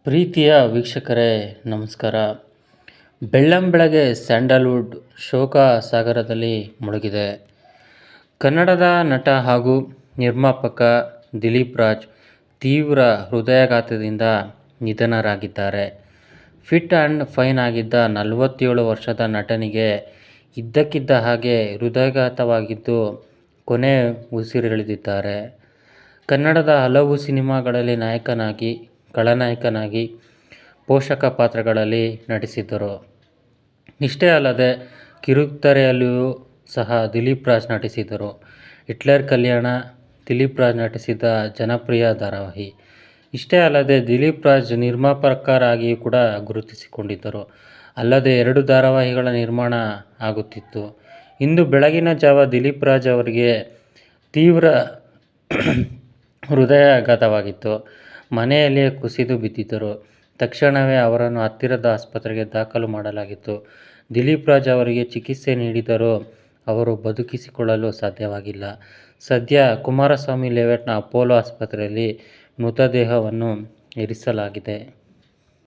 ಪ್ರೀತಿಯ ವೀಕ್ಷಕರೇ ನಮಸ್ಕಾರ. ಬೆಳ್ಳಂಬೆಳಗ್ಗೆ ಸ್ಯಾಂಡಲ್ವುಡ್ ಶೋಕ ಸಾಗರದಲ್ಲಿ ಮುಳುಗಿದೆ. ಕನ್ನಡದ ನಟ ಹಾಗೂ ನಿರ್ಮಾಪಕ ದಿಲೀಪ್ ರಾಜ್ ತೀವ್ರ ಹೃದಯಾಘಾತದಿಂದ ನಿಧನರಾಗಿದ್ದಾರೆ. ಫಿಟ್ ಆ್ಯಂಡ್ ಫೈನ್ ಆಗಿದ್ದ 47 ವರ್ಷದ ನಟನಿಗೆ ಇದ್ದಕ್ಕಿದ್ದ ಹಾಗೆ ಹೃದಯಾಘಾತವಾಗಿದ್ದು ಕೊನೆ ಉಸಿರೆಳೆದಿದ್ದಾರೆ. ಕನ್ನಡದ ಹಲವು ಸಿನಿಮಾಗಳಲ್ಲಿ ನಾಯಕನಾಗಿ, ಖಳನಾಯಕನಾಗಿ, ಪೋಷಕ ಪಾತ್ರಗಳಲ್ಲಿ ನಟಿಸಿದ್ದರು. ಇಷ್ಟೇ ಅಲ್ಲದೆ ಕಿರುತೆರೆಯಲ್ಲಿಯೂ ಸಹ ದಿಲೀಪ್ ರಾಜ್ ನಟಿಸಿದರು. ಹಿಟ್ಲರ್ ಕಲ್ಯಾಣ ದಿಲೀಪ್ ರಾಜ್ ನಟಿಸಿದ ಜನಪ್ರಿಯ ಧಾರಾವಾಹಿ. ಇಷ್ಟೇ ಅಲ್ಲದೆ ದಿಲೀಪ್ ರಾಜ್ ನಿರ್ಮಾಪಕರಾಗಿಯೂ ಕೂಡ ಗುರುತಿಸಿಕೊಂಡಿದ್ದರು. ಅಲ್ಲದೆ 2 ಧಾರಾವಾಹಿಗಳ ನಿರ್ಮಾಣ ಆಗುತ್ತಿತ್ತು. ಇಂದು ಬೆಳಗಿನ ಜಾವ ದಿಲೀಪ್ ರಾಜ್ ಅವರಿಗೆ ತೀವ್ರ ಹೃದಯಾಘಾತವಾಗಿತ್ತು. ಮನೆಯಲ್ಲಿಯೇ ಕುಸಿದು ಬಿದ್ದಿದ್ದರು. ತಕ್ಷಣವೇ ಅವರನ್ನು ಹತ್ತಿರದ ಆಸ್ಪತ್ರೆಗೆ ದಾಖಲು ಮಾಡಲಾಗಿತ್ತು. ದಿಲೀಪ್ ರಾಜ್ ಅವರಿಗೆ ಚಿಕಿತ್ಸೆ ನೀಡಿದರೂ ಅವರು ಬದುಕಿಸಿಕೊಳ್ಳಲು ಸಾಧ್ಯವಾಗಿಲ್ಲ. ಸದ್ಯ ಕುಮಾರಸ್ವಾಮಿ ಲೇಔಟ್ನ ಅಪೋಲೋ ಆಸ್ಪತ್ರೆಯಲ್ಲಿ ಮೃತದೇಹವನ್ನು ಇರಿಸಲಾಗಿದೆ.